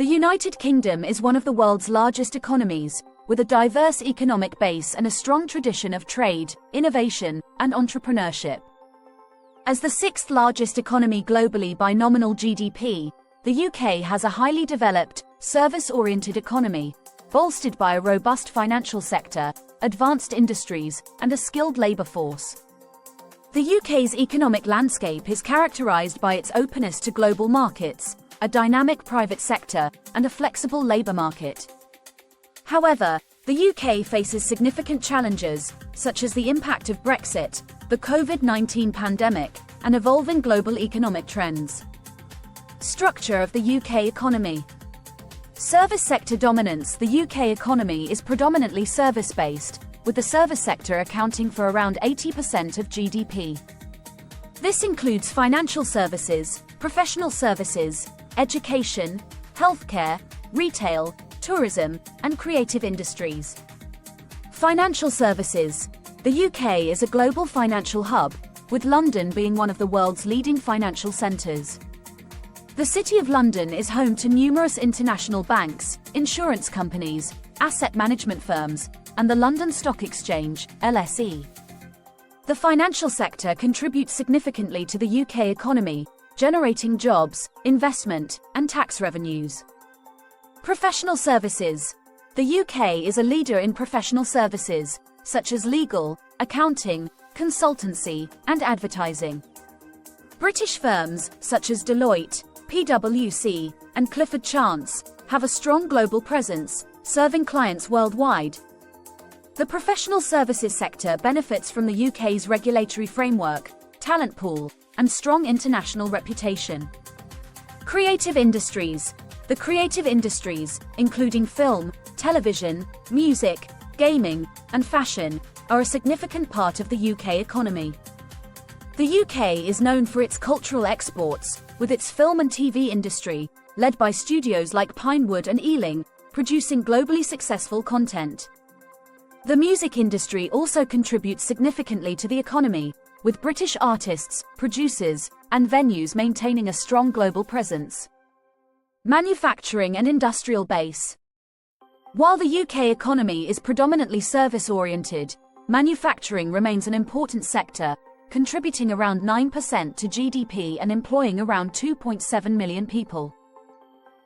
The United Kingdom is one of the world's largest economies, with a diverse economic base and a strong tradition of trade, innovation, and entrepreneurship. As the sixth largest economy globally by nominal GDP, the UK has a highly developed, service-oriented economy, bolstered by a robust financial sector, advanced industries, and a skilled labour force. The UK's economic landscape is characterised by its openness to global markets, a dynamic private sector, and a flexible labour market. However, the UK faces significant challenges, such as the impact of Brexit, the COVID-19 pandemic, and evolving global economic trends. Structure of the UK economy. Service sector dominance. The UK economy is predominantly service-based, with the service sector accounting for around 80% of GDP. This includes financial services, professional services, education, healthcare, retail, tourism, and creative industries. Financial services. The UK is a global financial hub, with London being one of the world's leading financial centres. The City of London is home to numerous international banks, insurance companies, asset management firms, and the London Stock Exchange, LSE. The financial sector contributes significantly to the UK economy, generating jobs, investment, and tax revenues. Professional services. The UK is a leader in professional services, such as legal, accounting, consultancy, and advertising. British firms, such as Deloitte, PwC, and Clifford Chance, have a strong global presence, serving clients worldwide. The professional services sector benefits from the UK's regulatory framework, talent pool, and strong international reputation. Creative industries. The creative industries, including film, television, music, gaming, and fashion, are a significant part of the UK economy. The UK is known for its cultural exports, with its film and TV industry, led by studios like Pinewood and Ealing, producing globally successful content. The music industry also contributes significantly to the economy, with British artists, producers, and venues maintaining a strong global presence. Manufacturing and industrial base. While the UK economy is predominantly service-oriented, manufacturing remains an important sector, contributing around 9% to GDP and employing around 2.7 million people.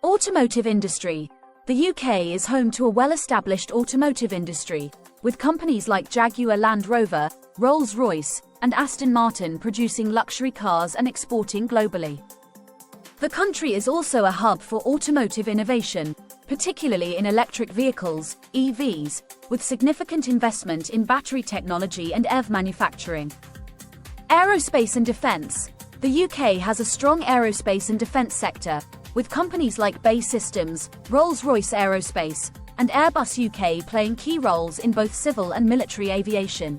Automotive industry. The UK is home to a well-established automotive industry, with companies like Jaguar Land Rover, Rolls-Royce, and Aston Martin producing luxury cars and exporting globally. The country is also a hub for automotive innovation, particularly in electric vehicles, EVs, with significant investment in battery technology and EV manufacturing. Aerospace and defence. The UK has a strong aerospace and defence sector, with companies like BAE Systems, Rolls-Royce Aerospace, and Airbus UK playing key roles in both civil and military aviation.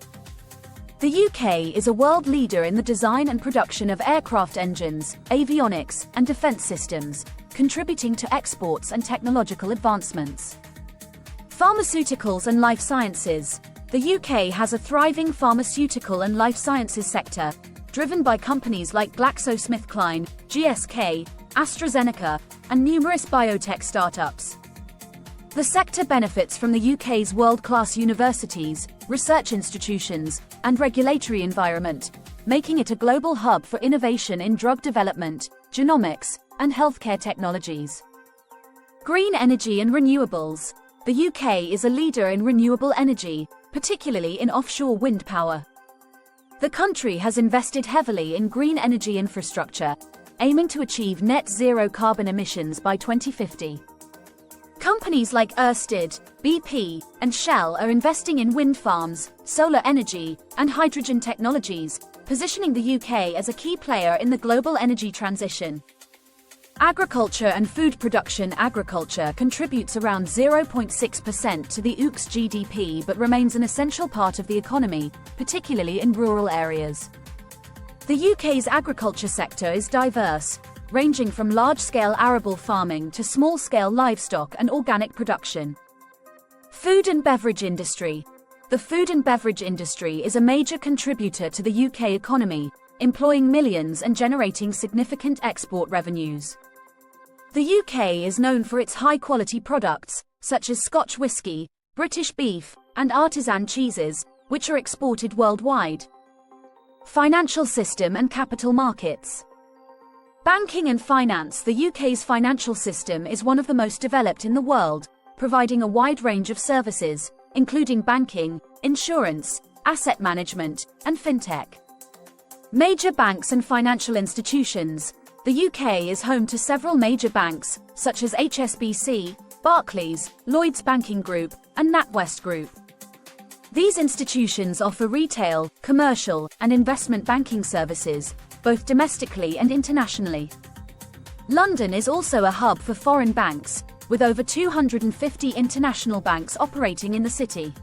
The UK is a world leader in the design and production of aircraft engines, avionics, and defence systems, contributing to exports and technological advancements. Pharmaceuticals and life sciences. The UK has a thriving pharmaceutical and life sciences sector, driven by companies like GlaxoSmithKline, GSK, AstraZeneca, and numerous biotech startups. The sector benefits from the UK's world-class universities, research institutions, and regulatory environment, making it a global hub for innovation in drug development, genomics, and healthcare technologies. Green energy and renewables. The UK is a leader in renewable energy, particularly in offshore wind power. The country has invested heavily in green energy infrastructure, aiming to achieve net zero carbon emissions by 2050. Companies like Ørsted, BP, and Shell are investing in wind farms, solar energy, and hydrogen technologies, positioning the UK as a key player in the global energy transition. Agriculture and food production. Agriculture contributes around 0.6% to the UK's GDP but remains an essential part of the economy, particularly in rural areas. The UK's agriculture sector is diverse, ranging from large-scale arable farming to small-scale livestock and organic production. Food and beverage industry. The food and beverage industry is a major contributor to the UK economy, employing millions and generating significant export revenues. The UK is known for its high-quality products, such as Scotch whisky, British beef, and artisan cheeses, which are exported worldwide. Financial system and capital markets. Banking and finance. The UK's financial system is one of the most developed in the world, providing a wide range of services, including banking, insurance, asset management, and FinTech. Major banks and financial institutions. The UK is home to several major banks, such as HSBC, Barclays, Lloyds Banking Group, and NatWest Group. These institutions offer retail, commercial, and investment banking services, both domestically and internationally. London is also a hub for foreign banks, with over 250 international banks operating in the city.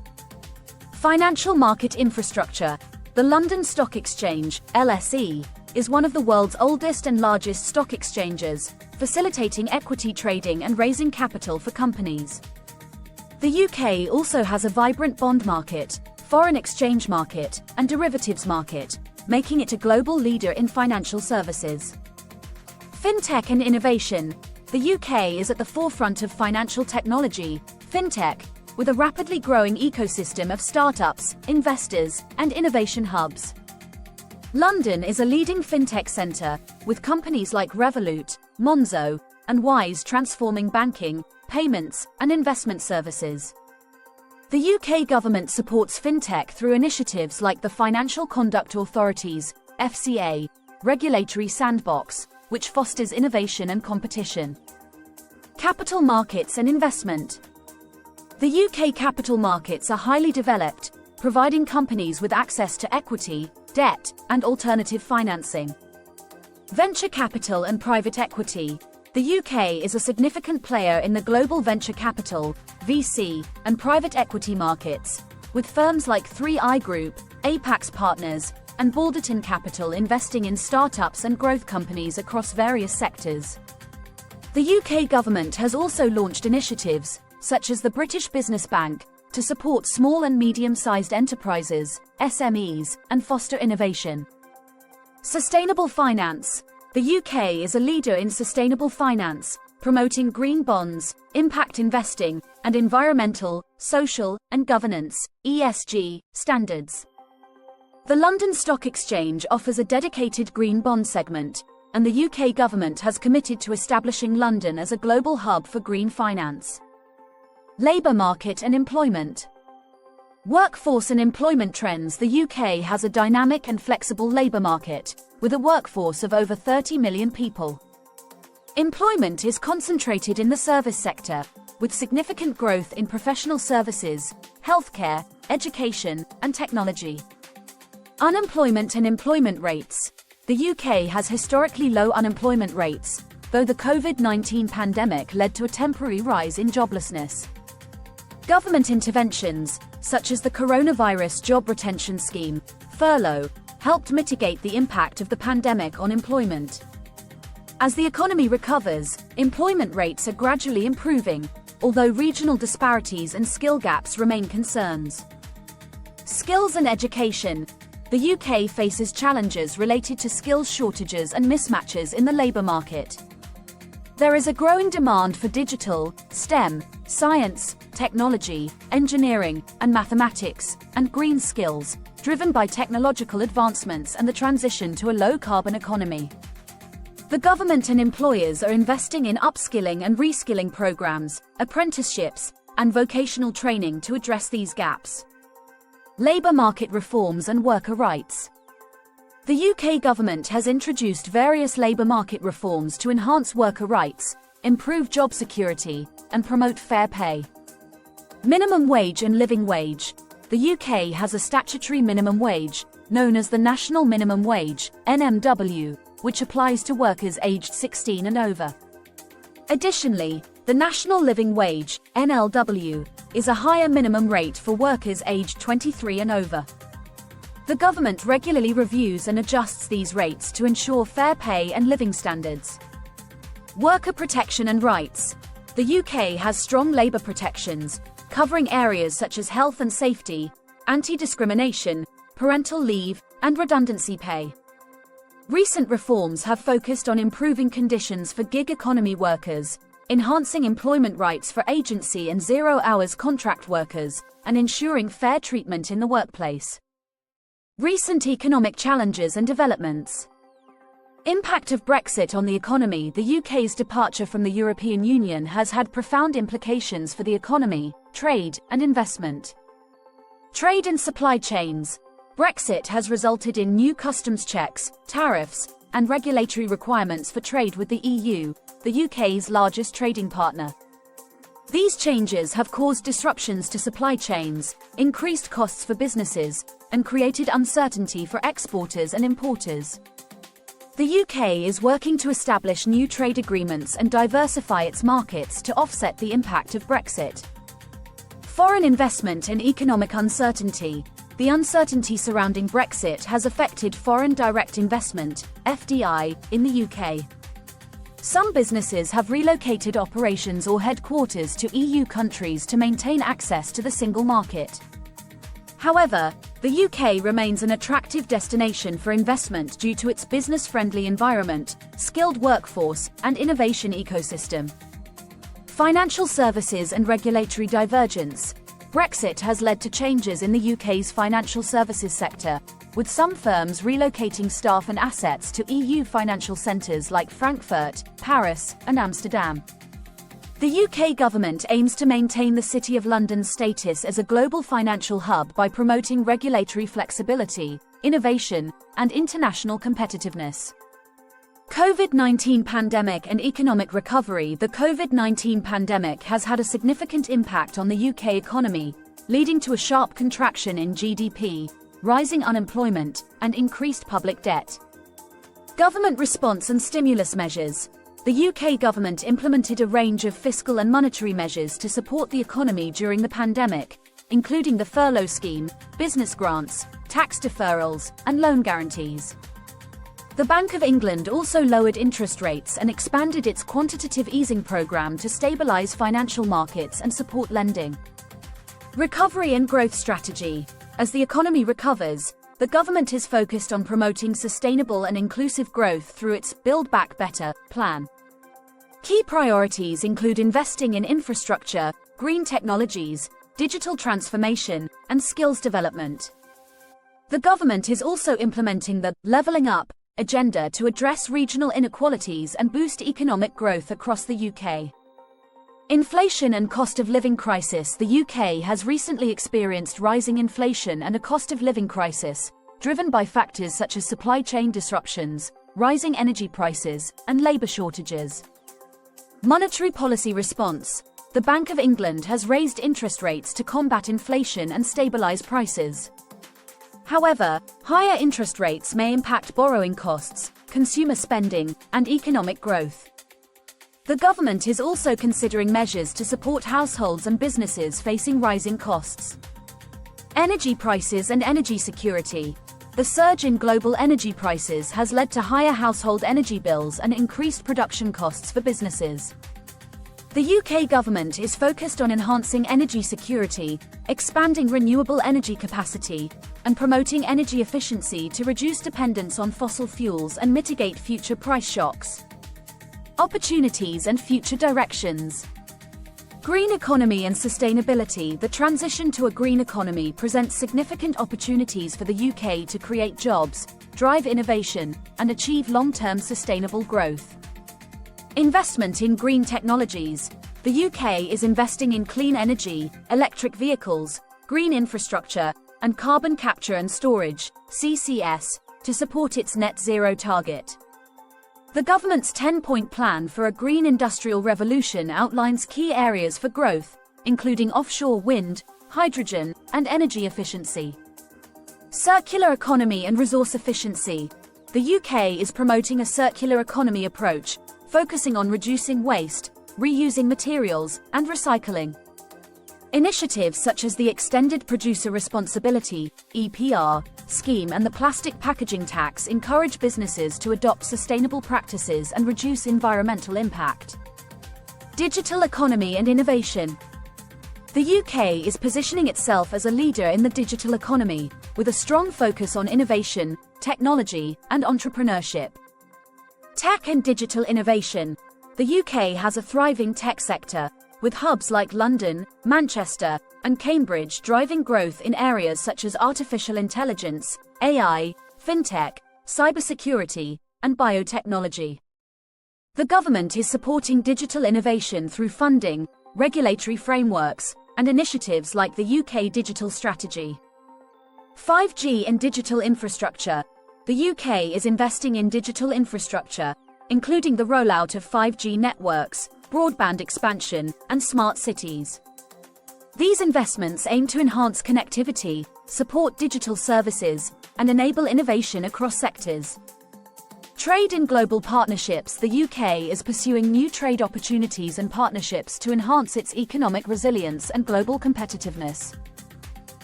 Financial market infrastructure. The London Stock Exchange, LSE, is one of the world's oldest and largest stock exchanges, facilitating equity trading and raising capital for companies. The UK also has a vibrant bond market, foreign exchange market, and derivatives market, making it a global leader in financial services. FinTech and innovation. The UK is at the forefront of financial technology, FinTech, with a rapidly growing ecosystem of startups, investors, and innovation hubs. London is a leading FinTech centre, with companies like Revolut, Monzo, and Wise transforming banking, payments, and investment services. The UK government supports FinTech through initiatives like the Financial Conduct Authority's (FCA) regulatory sandbox, which fosters innovation and competition. Capital markets and investment. The UK capital markets are highly developed, providing companies with access to equity, debt, and alternative financing. Venture capital and private equity. The UK is a significant player in the global venture capital, VC, and private equity markets, with firms like 3i Group, Apax Partners, and Balderton Capital investing in startups and growth companies across various sectors. The UK government has also launched initiatives, such as the British Business Bank, to support small and medium-sized enterprises, SMEs, and foster innovation. Sustainable finance. The UK is a leader in sustainable finance, promoting green bonds, impact investing, and environmental, social, and governance (ESG) standards. The London Stock Exchange offers a dedicated green bond segment, and the UK government has committed to establishing London as a global hub for green finance. Labour market and employment. Workforce and employment trends. The UK has a dynamic and flexible labour market, with a workforce of over 30 million people. Employment is concentrated in the service sector, with significant growth in professional services, healthcare, education, and technology. Unemployment and employment rates. The UK has historically low unemployment rates, though the COVID-19 pandemic led to a temporary rise in joblessness. Government interventions, such as the Coronavirus Job Retention Scheme, furlough, helped mitigate the impact of the pandemic on employment. As the economy recovers, employment rates are gradually improving, although regional disparities and skill gaps remain concerns. Skills and education. The UK faces challenges related to skills shortages and mismatches in the labour market. There is a growing demand for digital, STEM, science, technology, engineering, and mathematics, and green skills, driven by technological advancements and the transition to a low-carbon economy. The government and employers are investing in upskilling and reskilling programs, apprenticeships, and vocational training to address these gaps. Labour market reforms and worker rights. The UK government has introduced various labour market reforms to enhance worker rights, improve job security, and promote fair pay. Minimum wage and living wage. The UK has a statutory minimum wage, known as the National Minimum Wage, NMW, which applies to workers aged 16 and over. Additionally, the National Living Wage, NLW, is a higher minimum rate for workers aged 23 and over. The government regularly reviews and adjusts these rates to ensure fair pay and living standards. Worker protection and rights. The UK has strong labour protections, covering areas such as health and safety, anti-discrimination, parental leave, and redundancy pay. Recent reforms have focused on improving conditions for gig economy workers, enhancing employment rights for agency and zero-hours contract workers, and ensuring fair treatment in the workplace. Recent economic challenges and developments. Impact of Brexit on the economy. The UK's departure from the European Union has had profound implications for the economy, trade, and investment. Trade and supply chains. Brexit has resulted in new customs checks, tariffs, and regulatory requirements for trade with the EU, the UK's largest trading partner. These changes have caused disruptions to supply chains, increased costs for businesses, and created uncertainty for exporters and importers. The UK is working to establish new trade agreements and diversify its markets to offset the impact of Brexit. Foreign investment and economic uncertainty. The uncertainty surrounding Brexit has affected foreign direct investment, FDI, in the UK. Some businesses have relocated operations or headquarters to EU countries to maintain access to the single market. However, the UK remains an attractive destination for investment due to its business-friendly environment, skilled workforce, and innovation ecosystem. Financial services and regulatory divergence. Brexit has led to changes in the UK's financial services sector, with some firms relocating staff and assets to EU financial centres like Frankfurt, Paris, and Amsterdam. The UK government aims to maintain the City of London's status as a global financial hub by promoting regulatory flexibility, innovation, and international competitiveness. COVID-19 pandemic and economic recovery. The COVID-19 pandemic has had a significant impact on the UK economy, leading to a sharp contraction in GDP, rising unemployment, and increased public debt. Government response and stimulus measures. The UK government implemented a range of fiscal and monetary measures to support the economy during the pandemic, including the furlough scheme, business grants, tax deferrals, and loan guarantees. The Bank of England also lowered interest rates and expanded its quantitative easing program to stabilize financial markets and support lending. Recovery and growth strategy. As the economy recovers, the government is focused on promoting sustainable and inclusive growth through its Build Back Better plan. Key priorities include investing in infrastructure, green technologies, digital transformation, and skills development. The government is also implementing the Levelling Up agenda to address regional inequalities and boost economic growth across the UK. Inflation and cost of living crisis. The UK has recently experienced rising inflation and a cost of living crisis, driven by factors such as supply chain disruptions, rising energy prices, and labour shortages. Monetary policy response. The Bank of England has raised interest rates to combat inflation and stabilise prices. However, higher interest rates may impact borrowing costs, consumer spending, and economic growth. The government is also considering measures to support households and businesses facing rising costs. Energy prices and energy security. The surge in global energy prices has led to higher household energy bills and increased production costs for businesses. The UK government is focused on enhancing energy security, expanding renewable energy capacity, and promoting energy efficiency to reduce dependence on fossil fuels and mitigate future price shocks. Opportunities and future directions. Green economy and sustainability. The transition to a green economy presents significant opportunities for the UK to create jobs, drive innovation, and achieve long-term sustainable growth. Investment in green technologies. The UK is investing in clean energy, electric vehicles, green infrastructure, and carbon capture and storage, CCS, to support its net zero target. The government's 10-point plan for a green industrial revolution outlines key areas for growth, including offshore wind, hydrogen, and energy efficiency. Circular economy and resource efficiency. The UK is promoting a circular economy approach, focusing on reducing waste, reusing materials, and recycling. Initiatives such as the Extended Producer Responsibility (EPR) scheme and the plastic packaging tax encourage businesses to adopt sustainable practices and reduce environmental impact. Digital economy and innovation. The UK is positioning itself as a leader in the digital economy, with a strong focus on innovation, technology, and entrepreneurship. Tech and digital innovation. The UK has a thriving tech sector, with hubs like London, Manchester, and Cambridge driving growth in areas such as artificial intelligence, AI, FinTech, cybersecurity, and biotechnology. The government is supporting digital innovation through funding, regulatory frameworks, and initiatives like the UK Digital Strategy. 5G and digital infrastructure. The UK is investing in digital infrastructure, including the rollout of 5G networks, broadband expansion, and smart cities. These investments aim to enhance connectivity, support digital services, and enable innovation across sectors. Trade and global partnerships. The UK is pursuing new trade opportunities and partnerships to enhance its economic resilience and global competitiveness.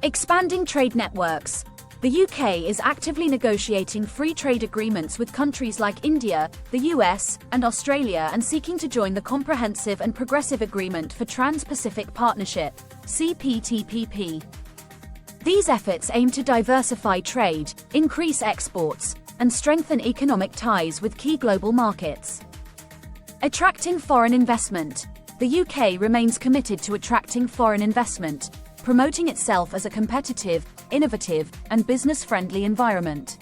Expanding trade networks. The UK is actively negotiating free trade agreements with countries like India, the US, and Australia, and seeking to join the Comprehensive and Progressive Agreement for Trans-Pacific Partnership, CPTPP. These efforts aim to diversify trade, increase exports, and strengthen economic ties with key global markets. Attracting foreign investment. The UK remains committed to attracting foreign investment, promoting itself as a competitive, innovative, and business-friendly environment.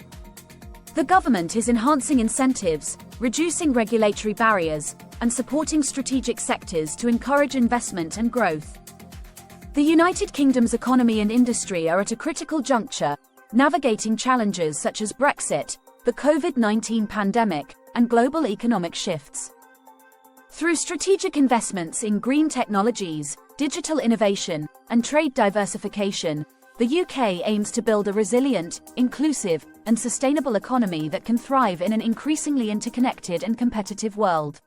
The government is enhancing incentives, reducing regulatory barriers, and supporting strategic sectors to encourage investment and growth. The United Kingdom's economy and industry are at a critical juncture, navigating challenges such as Brexit, the COVID-19 pandemic, and global economic shifts. Through strategic investments in green technologies, digital innovation, and trade diversification, the UK aims to build a resilient, inclusive, and sustainable economy that can thrive in an increasingly interconnected and competitive world.